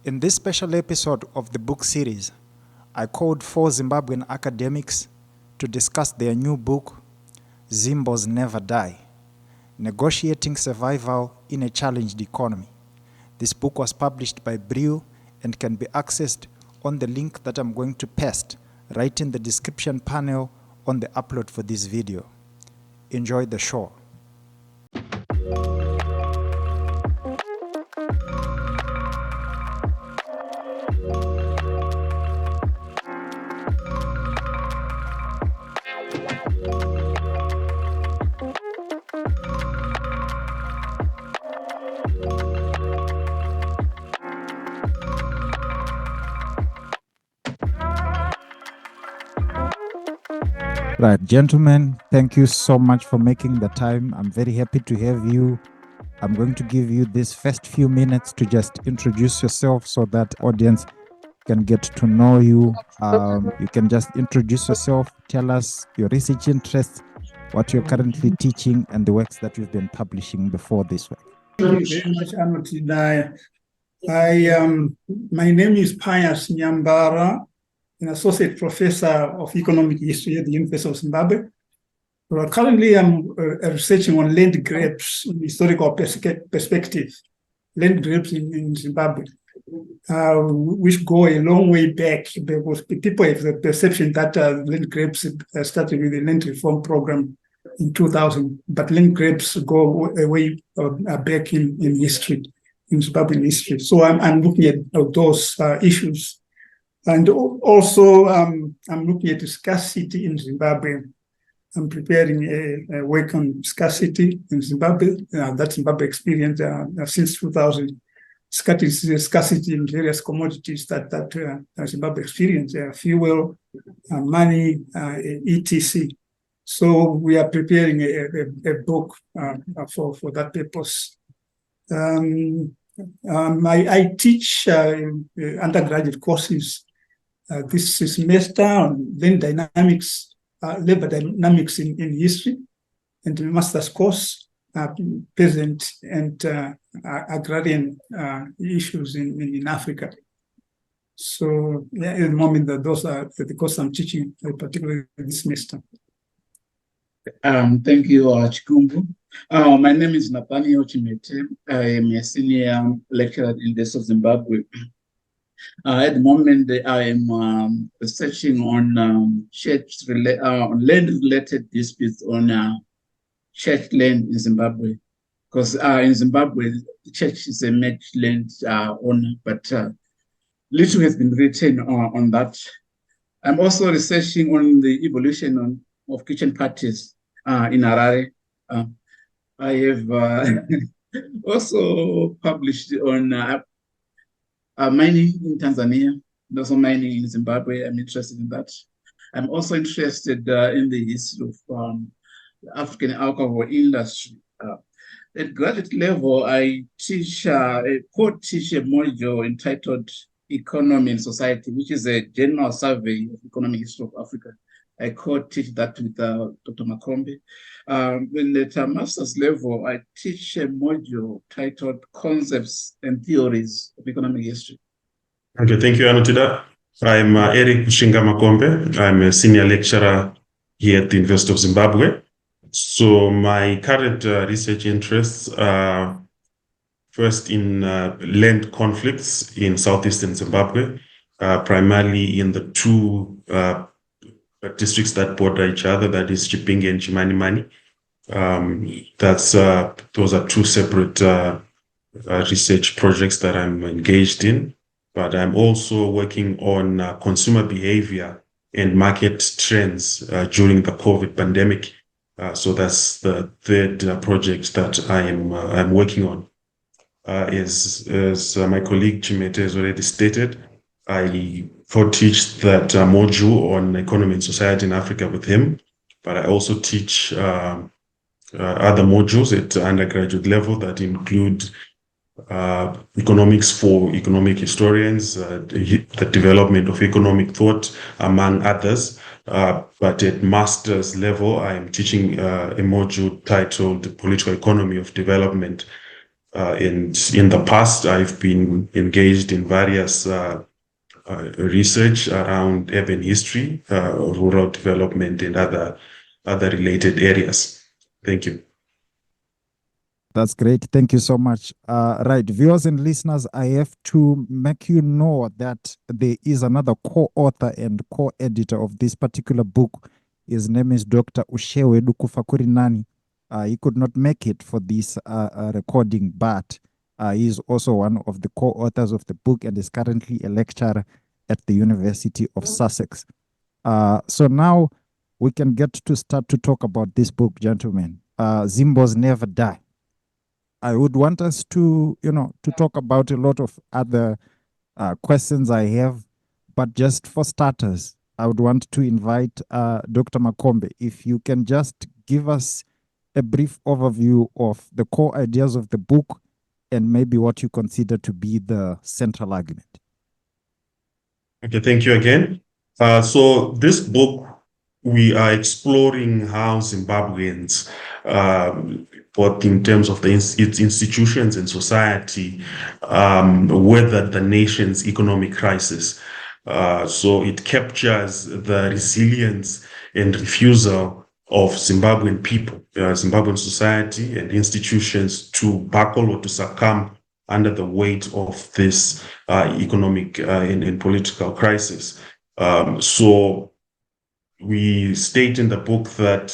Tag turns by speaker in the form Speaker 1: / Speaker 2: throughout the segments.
Speaker 1: In this special episode of the book series, I called 4 Zimbabwean academics to discuss their new book, Zimbos Never Die, Negotiating Survival in a Challenged Economy. This book was published by Brill and can be accessed on the link that I'm going to paste right in the description panel on the upload for this video. Enjoy the show. Right, gentlemen, thank you so much for making the time. I'm very happy to have you. I'm going to give you this first few minutes to just introduce yourself so that audience can get to know you. You can just introduce yourself, tell us your research interests, what you're currently teaching, and the works that you've been publishing before this work.
Speaker 2: Thank you very much, Nathaniel. My name is Pius Nyambara, an associate professor of economic history at the University of Zimbabwe. But currently, I'm researching on land grabs in historical perspective, land grabs in Zimbabwe, which go a long way back because people have the perception that land grabs started with the land reform program in 2000, but land grabs go way back in history, in Zimbabwean history. So I'm looking at those issues. And also, I'm looking at scarcity in Zimbabwe. I'm preparing a work on scarcity in Zimbabwe, that Zimbabwe experienced since 2000. Scarcity in various commodities that Zimbabwe experienced, fuel, money, etc. So we are preparing a book for that purpose. I teach undergraduate courses this semester on labor dynamics in history, and a master's course, peasant and agrarian issues in Africa. So at the moment, those are the courses I'm teaching, particularly this semester.
Speaker 3: Thank you, Chikumbu. My name is Nathaniel Chimhete. I am a senior lecturer at the University of Zimbabwe. At the moment, I am researching on land-related disputes on church land in Zimbabwe. Because in Zimbabwe, the church is a managed land owner, but little has been written on that. I'm also researching on the evolution of kitchen parties in Harare. I have also published on mining in Tanzania, and also mining in Zimbabwe. I'm interested in that. I'm also interested in the history of the African alcohol industry. At graduate level, I teach co-teach a module entitled Economy and Society, which is a general survey of economic history of Africa. I co-teach that with Dr. Makombe. Then at a master's level, I teach a module titled Concepts and Theories of Economic History.
Speaker 4: Okay, thank you, Anutida. I'm Eric Kushinga Makombe. I'm a senior lecturer here at the University of Zimbabwe. So my current research interests are first in land conflicts in southeastern Zimbabwe, primarily in the two districts that border each other, that is Chipinge and Chimanimani. Those are two separate research projects that I'm engaged in, but I'm also working on consumer behavior and market trends during the COVID pandemic. So that's the third project that I'm working on. As my colleague Chimhete has already stated, I co-teach that module on economy and society in Africa with him, but I also teach other modules at undergraduate level that include economics for economic historians, the development of economic thought, among others. But at master's level, I am teaching a module titled Political Economy of Development, And in the past, I've been engaged in various research around urban history, rural development, and other related areas. Thank you.
Speaker 1: That's great. Thank you so much. Right, viewers and listeners, I have to make you know that there is another co-author and co-editor of this particular book. His name is Dr. Ushewedu Kufakurinani. He could not make it for this recording, but he is also one of the co-authors of the book and is currently a lecturer at the University of Sussex. So now we can get to start to talk about this book, gentlemen. Zimbos Never Die. I would want us to, to talk about a lot of other questions I have, but just for starters, I would want to invite Dr. Makombe, if you can just give us a brief overview of the core ideas of the book and maybe what you consider to be the central argument.
Speaker 4: Okay, thank you again. So this book, we are exploring how Zimbabweans, both in terms of its institutions and society, weathered the nation's economic crisis. So it captures the resilience and refusal of Zimbabwean people, Zimbabwean society and institutions to buckle or to succumb under the weight of this economic and political crisis. So we state in the book that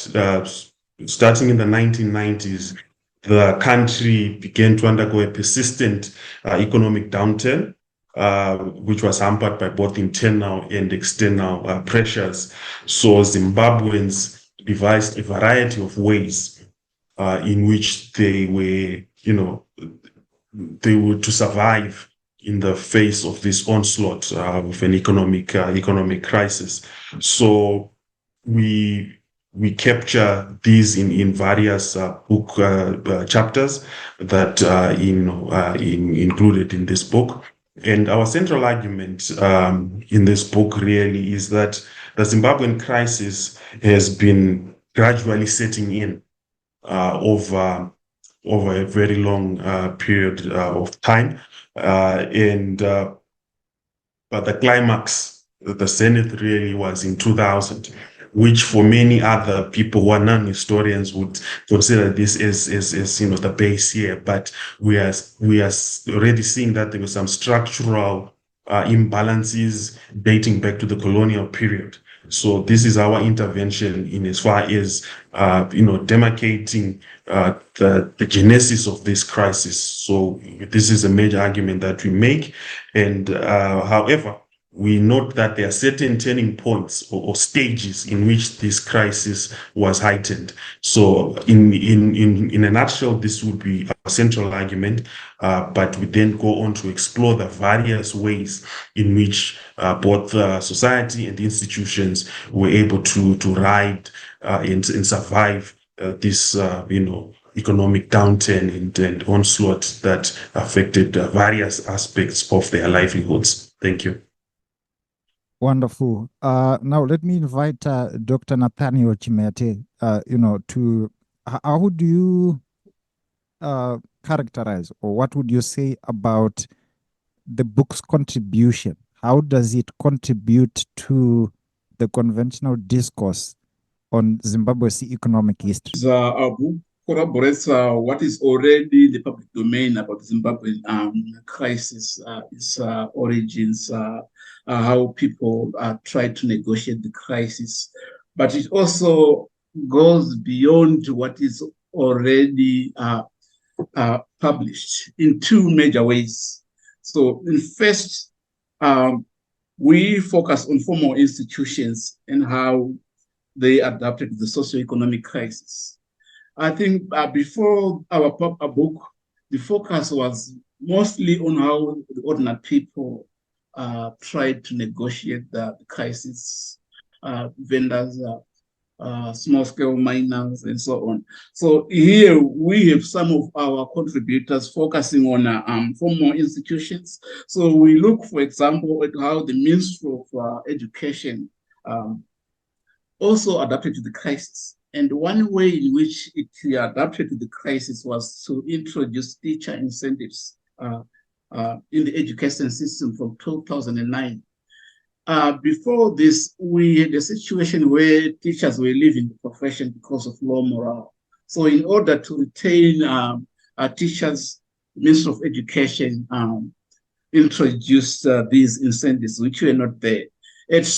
Speaker 4: starting in the 1990s, the country began to undergo a persistent economic downturn, which was hampered by both internal and external pressures. So Zimbabweans devised a variety of ways in which they were, they were to survive in the face of this onslaught of an economic crisis. So we capture these in various book chapters that included in this book. And our central argument in this book really is that the Zimbabwean crisis has been gradually setting in over a very long period of time. But the climax, the zenith really was in 2000, which for many other people who are non-historians would consider this as the base year. But we are already seeing that there were some structural imbalances dating back to the colonial period. So this is our intervention in as far as demarcating the genesis of this crisis. So this is a major argument that we make, and however, we note that there are certain turning points or stages in which this crisis was heightened. So in a nutshell, this would be a central argument, but we then go on to explore the various ways in which both society and institutions were able to ride and survive this economic downturn and onslaught that affected various aspects of their livelihoods. Thank you.
Speaker 1: Wonderful. Now let me invite Dr. Nathaniel Chimhete. How would you characterize, or what would you say about the book's contribution? How does it contribute to the conventional discourse on Zimbabwe's economic history?
Speaker 3: Our book corroborates what is already the public domain about the Zimbabwean crisis, its origins, how people try to negotiate the crisis. But it also goes beyond what is already published in two major ways. So in first, we focus on formal institutions and how they adapted to the socio-economic crisis. I think before our book, the focus was mostly on how the ordinary people tried to negotiate the crisis, vendors, small-scale miners, and so on. So here we have some of our contributors focusing on formal institutions. So we look, for example, at how the Ministry of Education also adapted to the crisis And one way in which it adapted to the crisis was to introduce teacher incentives in the education system from 2009. Before this, we had a situation where teachers were leaving the profession because of low morale. So in order to retain teachers, the Ministry of Education introduced these incentives, which were not there. At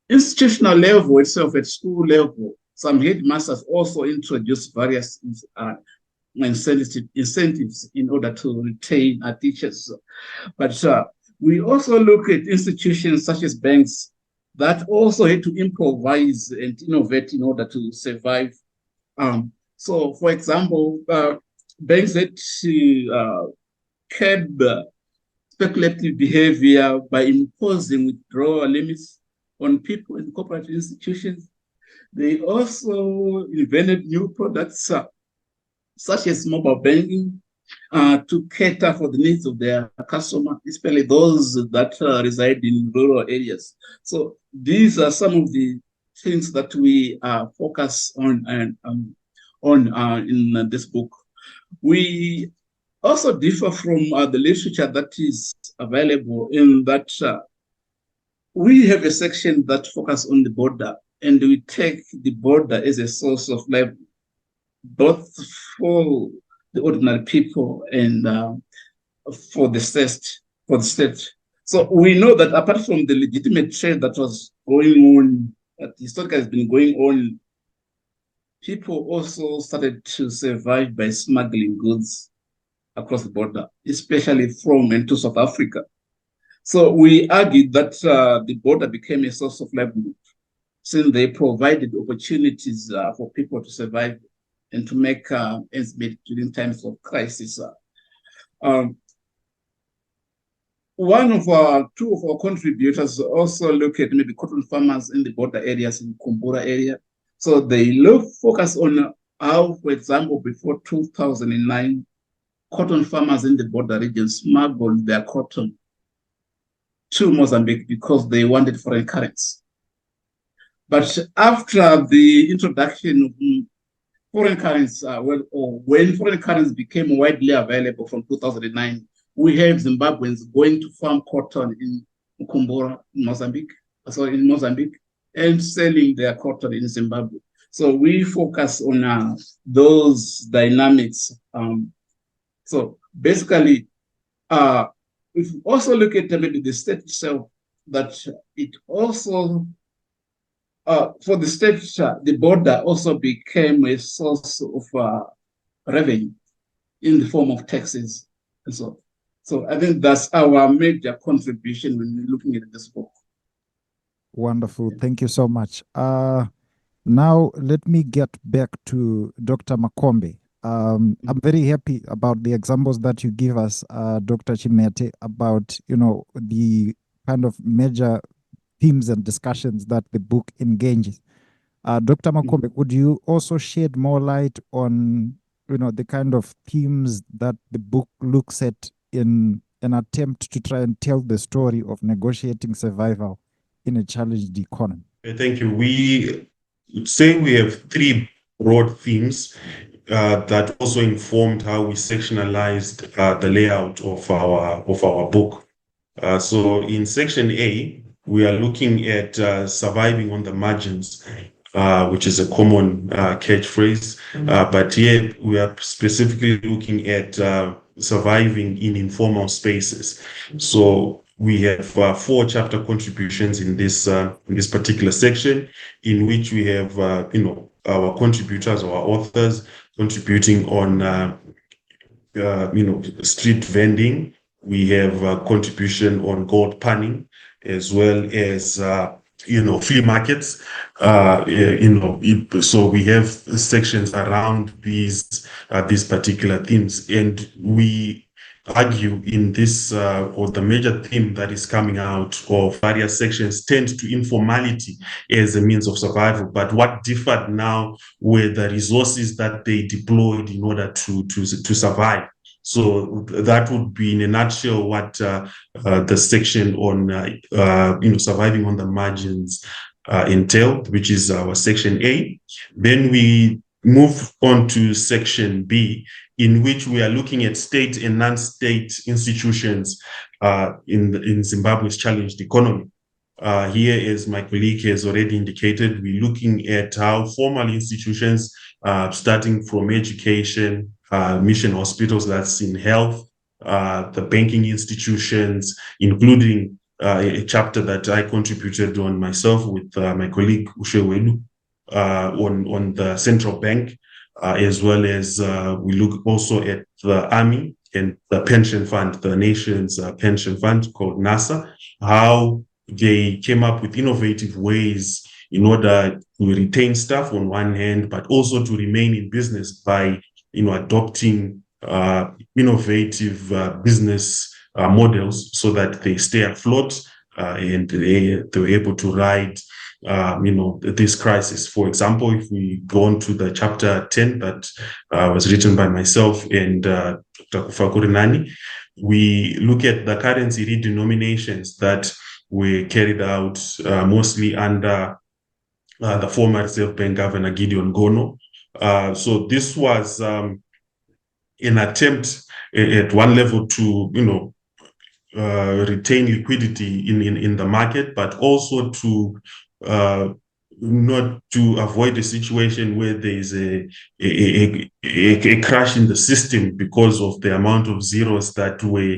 Speaker 3: institutional level itself, at school level, some headmasters also introduced various incentives in order to retain our teachers. But we also look at institutions such as banks that also had to improvise and innovate in order to survive. So, for example, banks had to curb speculative behavior by imposing withdrawal limits on people in corporate institutions. They also invented new products such as mobile banking to cater for the needs of their customers, especially those that reside in rural areas. So these are some of the things that we focus on in this book. We also differ from the literature that is available in that we have a section that focuses on the border, and we take the border as a source of livelihood, both for the ordinary people and for the state. So we know that apart from the legitimate trade that was going on, that historically has been going on, people also started to survive by smuggling goods across the border, especially from and to South Africa. So we argued that the border became a source of livelihood, since they provided opportunities for people to survive and to make ends meet during times of crisis. Two of our contributors also look at maybe cotton farmers in the border areas in Kumbura area. So they focus on how, for example, before 2009, cotton farmers in the border region smuggled their cotton to Mozambique because they wanted foreign currency. But after the introduction of foreign currency, when foreign currency became widely available from 2009, we have Zimbabweans going to farm cotton in Kumbura, Mozambique, and selling their cotton in Zimbabwe. So we focus on those dynamics. So basically, if you also look at maybe the state itself, that it also, for the state, the border also became a source of revenue in the form of taxes. And so I think that's our major contribution when we're looking at this book.
Speaker 1: Wonderful. Thank you so much. Now, let me get back to Dr. Makombe. I'm very happy about the examples that you give us, Dr. Chimhete, about, the kind of major themes and discussions that the book engages. Dr. Makombe, would you also shed more light on, the kind of themes that the book looks at in an attempt to try and tell the story of negotiating survival in a challenged economy?
Speaker 4: Thank you. We have three broad themes that also informed how we sectionalized the layout of our book. So in section A, we are looking at surviving on the margins, which is a common catchphrase. But here we are specifically looking at surviving in informal spaces. So we have 4 chapter contributions in this particular section, in which we have our contributors, our authors, contributing on street vending. We have a contribution on gold panning, as well as flea markets. So we have sections around these particular themes, and we argue in this or the major theme that is coming out of various sections tend to informality as a means of survival. But what differed now were the resources that they deployed in order to survive. So that would be, in a nutshell, what the section on surviving on the margins entailed, which is our section A. Then we move on to section B, in which we are looking at state and non-state institutions in Zimbabwe's challenged economy. Here, as my colleague has already indicated, we're looking at how formal institutions, starting from education, mission hospitals, that's in health, the banking institutions, including a chapter that I contributed on myself with my colleague Ushewelu on the central bank, as well as we look also at the army and the pension fund, the nation's pension fund called NASA, how they came up with innovative ways in order to retain staff on one hand, but also to remain in business by adopting innovative business models so that they stay afloat and they were able to ride this crisis. For example, if we go on to the chapter 10 that was written by myself and Dr. Kufakurinani, we look at the currency redenominations that were carried out mostly under the former Reserve Bank Governor Gideon Gono. So this was an attempt at one level to retain liquidity in the market, but also to not to avoid a situation where there is a crash in the system because of the amount of zeros that were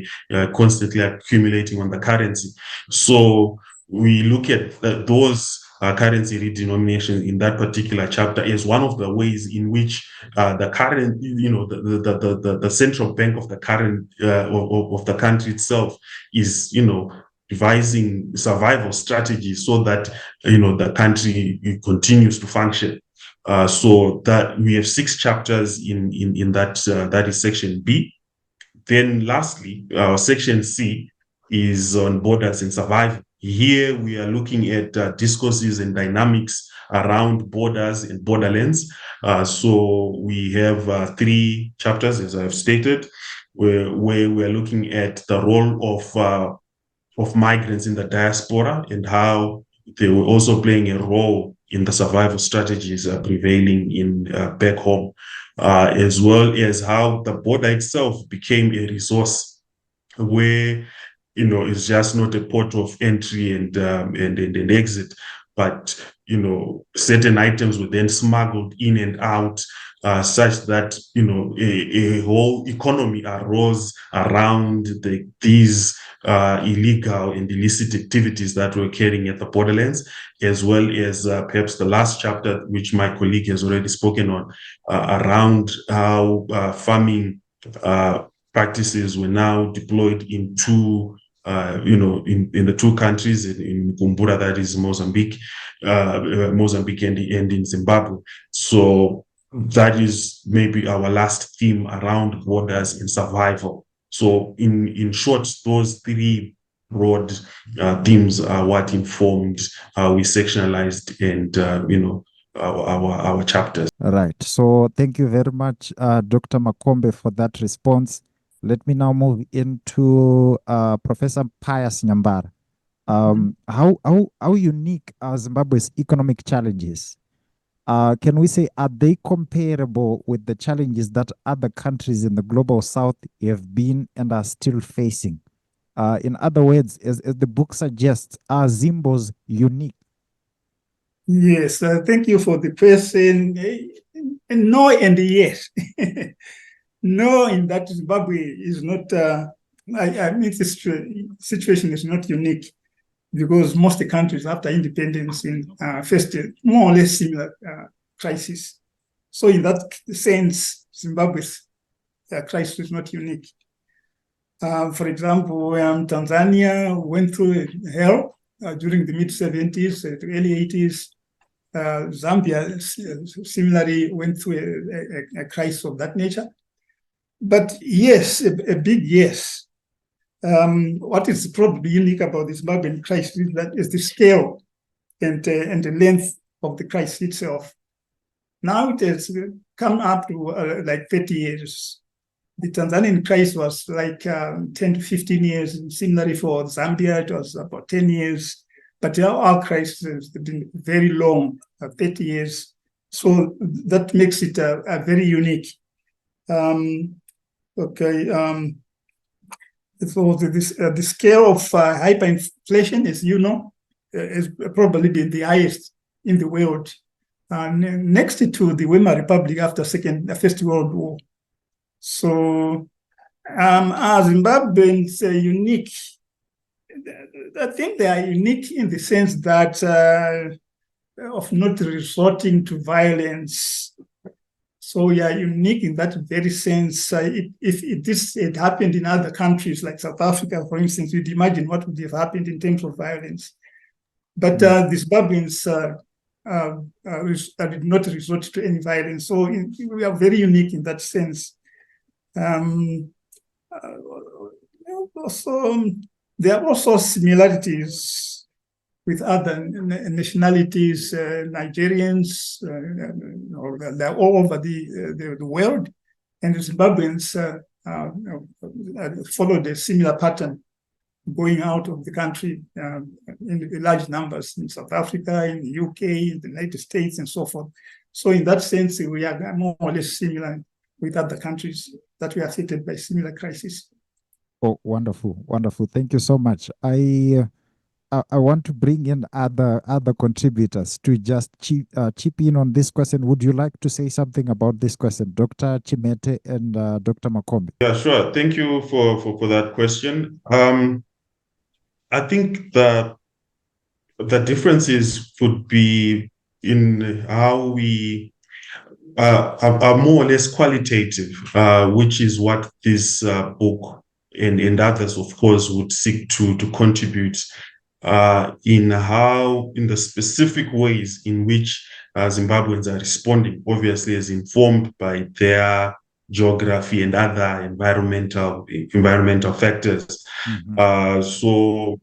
Speaker 4: constantly accumulating on the currency. So we look at those currency redenomination in that particular chapter as one of the ways in which the current, the central bank of the current of the country itself is, devising survival strategies so that the country continues to function. So that we have 6 chapters in that that is section B. Then lastly, our section C is on borders and survival. Here we are looking at discourses and dynamics around borders and borderlands. So we have 3 chapters, as I've stated, where we're looking at the role of migrants in the diaspora and how they were also playing a role in the survival strategies prevailing in back home, as well as how the border itself became a resource where it's just not a port of entry and exit, but certain items were then smuggled in and out, such that a whole economy arose around these illegal and illicit activities that were occurring at the borderlands, as well as perhaps the last chapter, which my colleague has already spoken on, around how farming practices were now deployed into in the 2 countries, in Kumbura, that is Mozambique and in Zimbabwe. So that is maybe our last theme around borders and survival. So in short, those 3 broad themes are what informed how we sectionalized and our chapters.
Speaker 1: All right. So thank you very much, Dr. Makombe, for that response. Let me now move into Professor Pius Nyambara. How unique are Zimbabwe's economic challenges? Can we say, are they comparable with the challenges that other countries in the global south have been and are still facing? In other words, as the book suggests, are Zimbos unique?
Speaker 2: Yes, thank you for the question. No and yes. No, in that Zimbabwe is not, I mean, this situation is not unique because most countries after independence faced more or less similar crisis. So in that sense, Zimbabwe's crisis is not unique. For example, Tanzania went through hell during the mid-70s, the early 80s. Zambia similarly went through a crisis of that nature. But yes, a big yes. What is probably unique about the Zimbabwean crisis is the scale and the length of the crisis itself. Now it has come up to like 30 years. The Tanzanian crisis was like 10 to 15 years. And similarly for Zambia, it was about 10 years. but our crisis has been very long, 30 years. So that makes it a very unique. So the scale of hyperinflation, as you know, has probably been the highest in the world, next to the Weimar Republic after First World War. So Zimbabweans are unique. I think they are unique in the sense that of not resorting to violence. So we are unique in that very sense. If this had happened in other countries like South Africa, for instance, you'd imagine what would have happened in terms of violence. But the Zimbabweans did not resort to any violence. So we are very unique in that sense. There are also similarities with other nationalities, Nigerians, they're all over the world, and the Zimbabweans followed a similar pattern, going out of the country in large numbers in South Africa, in the UK, in the United States, and so forth. So in that sense, we are more or less similar with other countries that we are affected by similar crises.
Speaker 1: Oh, wonderful, wonderful. Thank you so much. I want to bring in other contributors to just chip in on this question. Would you like to say something about this question, Dr. Chimhete and Dr. Makombe?
Speaker 4: Yeah, sure. Thank you for that question. I think the differences would be in how we are more or less qualitative, which is what this book and others, of course, would seek to contribute in the specific ways in which Zimbabweans are responding, obviously as informed by their geography and other environmental factors.
Speaker 1: Mm-hmm.
Speaker 4: So,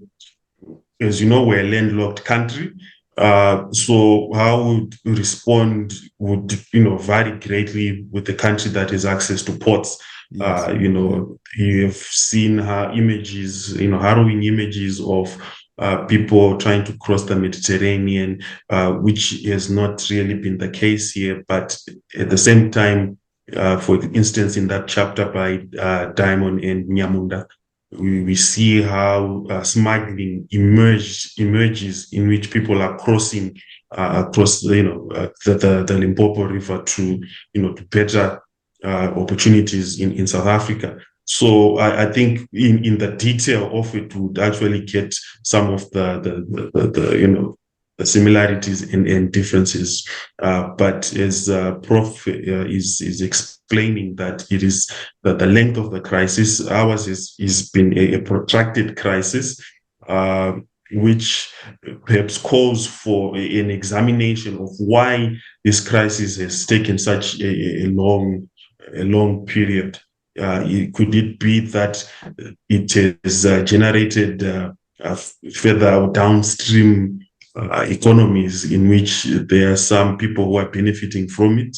Speaker 4: as you know, we're a landlocked country. So how we respond would, vary greatly with the country that has access to ports.
Speaker 1: Yes.
Speaker 4: You have seen images, harrowing images of people trying to cross the Mediterranean, which has not really been the case here. But at the same time, for instance, in that chapter by Diamond and Nyamunda, we see how smuggling emerges in which people are crossing across the Limpopo River to better opportunities in South Africa. So I think in the detail of it would actually get some of the similarities and differences. But as Prof is explaining, that it is that the length of the crisis, ours is been a protracted crisis, which perhaps calls for an examination of why this crisis has taken such a long period. Could it be that it has generated further downstream economies in which there are some people who are benefiting from it,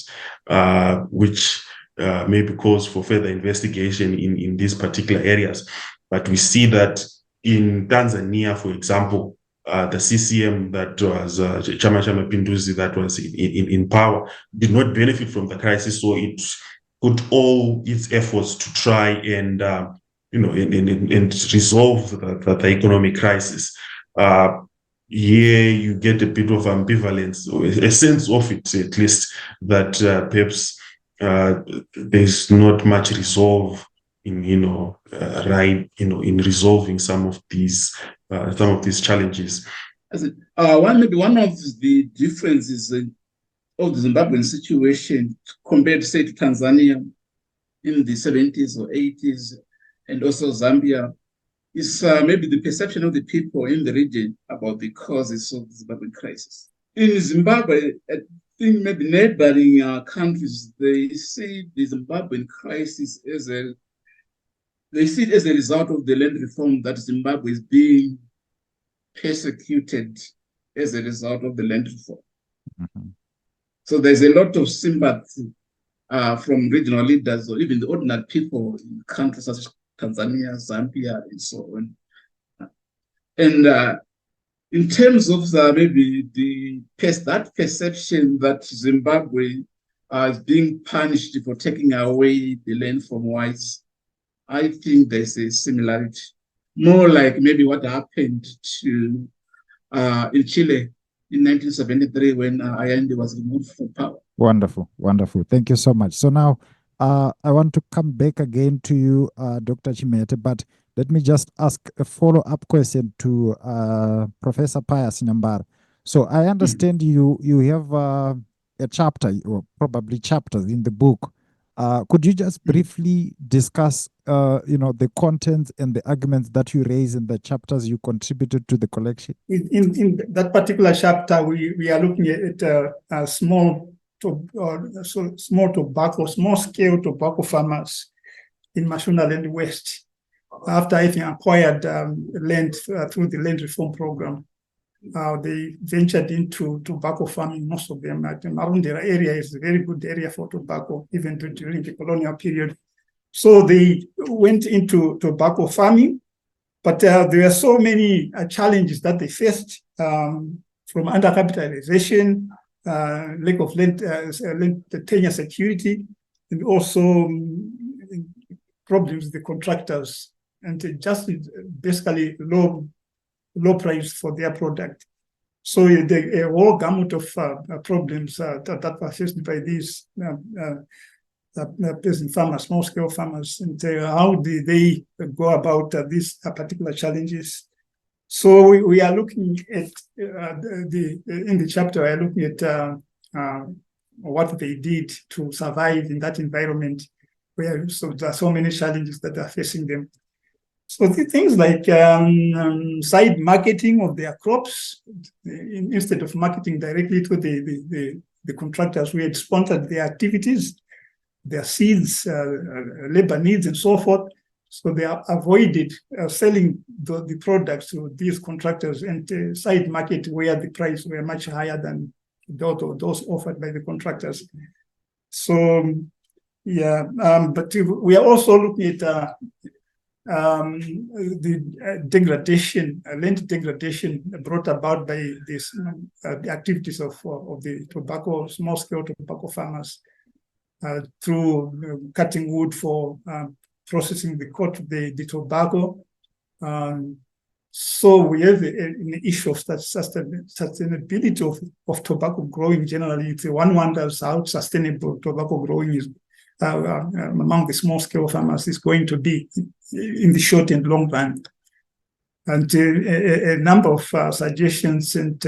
Speaker 4: which maybe calls for further investigation in these particular areas? But we see that in Tanzania, for example, the CCM that was Chama Pinduzi that was in power did not benefit from the crisis, so it put all its efforts to try and resolve the economic crisis. Here you get a bit of ambivalence, or a sense of it at least, that perhaps there's not much resolve in in resolving some of these challenges.
Speaker 3: One of the differences of the Zimbabwean situation compared, say, to Tanzania in the 70s or 80s, and also Zambia, is maybe the perception of the people in the region about the causes of the Zimbabwean crisis. In Zimbabwe, I think maybe neighboring countries, they see the Zimbabwean crisis as a result of the land reform, that Zimbabwe is being persecuted as a result of the land reform.
Speaker 1: Mm-hmm.
Speaker 3: So there's a lot of sympathy from regional leaders, or even the ordinary people in countries such as Tanzania, Zambia, and so on. And in terms of that perception that Zimbabwe is being punished for taking away the land from whites, I think there's a similarity. More like maybe what happened to in Chile in 1973 when Allende was removed from power.
Speaker 1: Wonderful, wonderful. Thank you so much. So now I want to come back again to you, Dr. Chimhete, but let me just ask a follow-up question to Professor Pius Nyambara. So I understand you have a chapter, or probably chapters in the book. Could you just briefly discuss, the contents and the arguments that you raise in the chapters you contributed to the collection?
Speaker 2: In that particular chapter, we are looking at small-scale tobacco farmers in Mashonaland West, after having acquired land through the land reform program. They ventured into tobacco farming, most of them. The Marundera area is a very good area for tobacco, even during the colonial period. So they went into tobacco farming, but there were so many challenges that they faced, from undercapitalization, lack of land tenure security, and also problems with the contractors, and just basically low price for their product. So a whole gamut of problems that were faced by these peasant farmers, small-scale farmers, and how do they go about these particular challenges. So we are looking at in the chapter, we are looking at what they did to survive in that environment where there are so many challenges that are facing them. So things like side marketing of their crops, instead of marketing directly to the contractors who had sponsored their activities, their seeds, labor needs, and so forth. So they avoided selling the products to these contractors and side market where the price were much higher than those offered by the contractors. So but we are also looking at the degradation, land degradation brought about by this the activities of the small-scale tobacco farmers through cutting wood for processing the tobacco. So we have an issue of sustainability of tobacco growing generally. One wonders how sustainable tobacco growing is among the small-scale farmers is going to be in the short and long run. And a number of suggestions and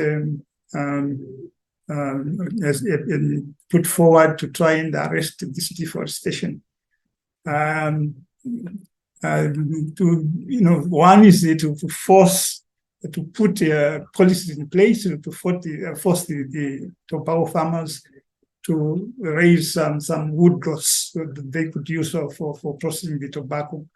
Speaker 2: put forward to try and arrest this deforestation. One is to force to put policies in place to force the tobacco farmers to raise some wood plots that they could use for processing the tobacco.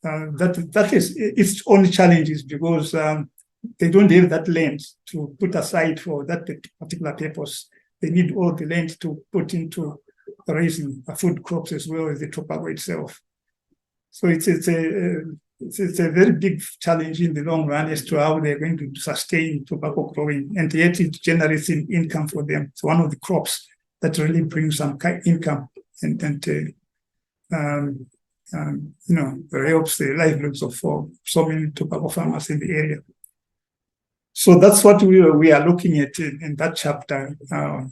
Speaker 2: That is its only challenge is because they don't have that land to put aside for that particular purpose. They need all the land to put into raising food crops as well as the tobacco itself. So it's a very big challenge in the long run as to how they're going to sustain tobacco growing, and yet it generates income for them. It's one of the crops that really brings some income and helps the livelihoods of so many tobacco farmers in the area. So that's what we are looking at in that chapter,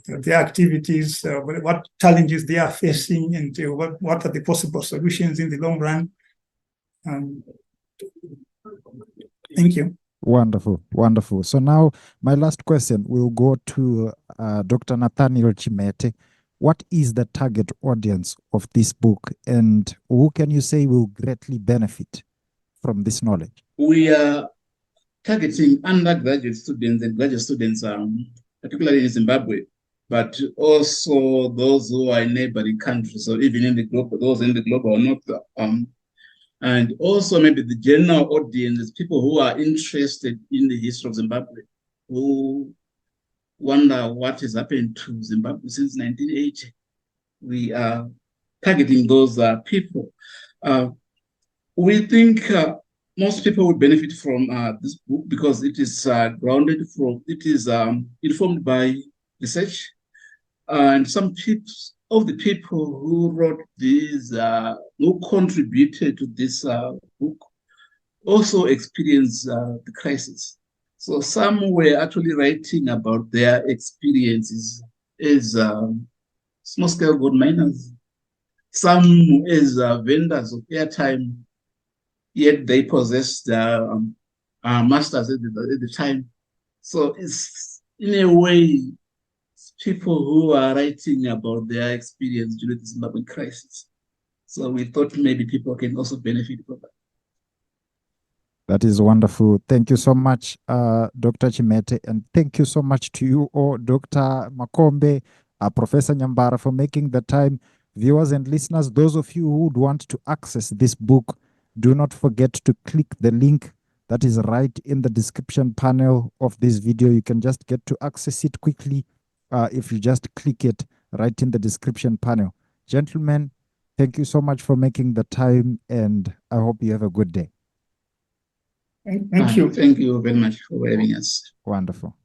Speaker 2: their activities, what challenges they are facing, and what are the possible solutions in the long run. Thank you.
Speaker 1: Wonderful, wonderful. So now my last question will go to Dr. Nathaniel Chimhete. What is the target audience of this book, and who can you say will greatly benefit from this knowledge?
Speaker 3: We are targeting undergraduate students and graduate students, particularly in Zimbabwe, but also those who are in neighboring countries, or even in the global, those in the global north, and also maybe the general audience, people who are interested in the history of Zimbabwe, who wonder what has happened to Zimbabwe since 1980. We are targeting those people. We think most people would benefit from this book because it is informed by research, and some people who wrote these, who contributed to this book, also experienced the crisis. So some were actually writing about their experiences as small-scale gold miners, some as vendors of airtime, yet they possessed masters at the time. So it's, in a way, people who are writing about their experience during the Zimbabwean crisis. So we thought maybe people can also benefit from that.
Speaker 1: That is wonderful. Thank you so much, Dr. Chimhete, and thank you so much to you all, Dr. Makombe, Professor Nyambara, for making the time. Viewers and listeners, those of you who would want to access this book, do not forget to click the link that is right in the description panel of this video. You can just get to access it quickly if you just click it right in the description panel. Gentlemen, thank you so much for making the time, and I hope you have a good day.
Speaker 2: Thank you.
Speaker 3: Thank you very much for having us.
Speaker 1: Wonderful.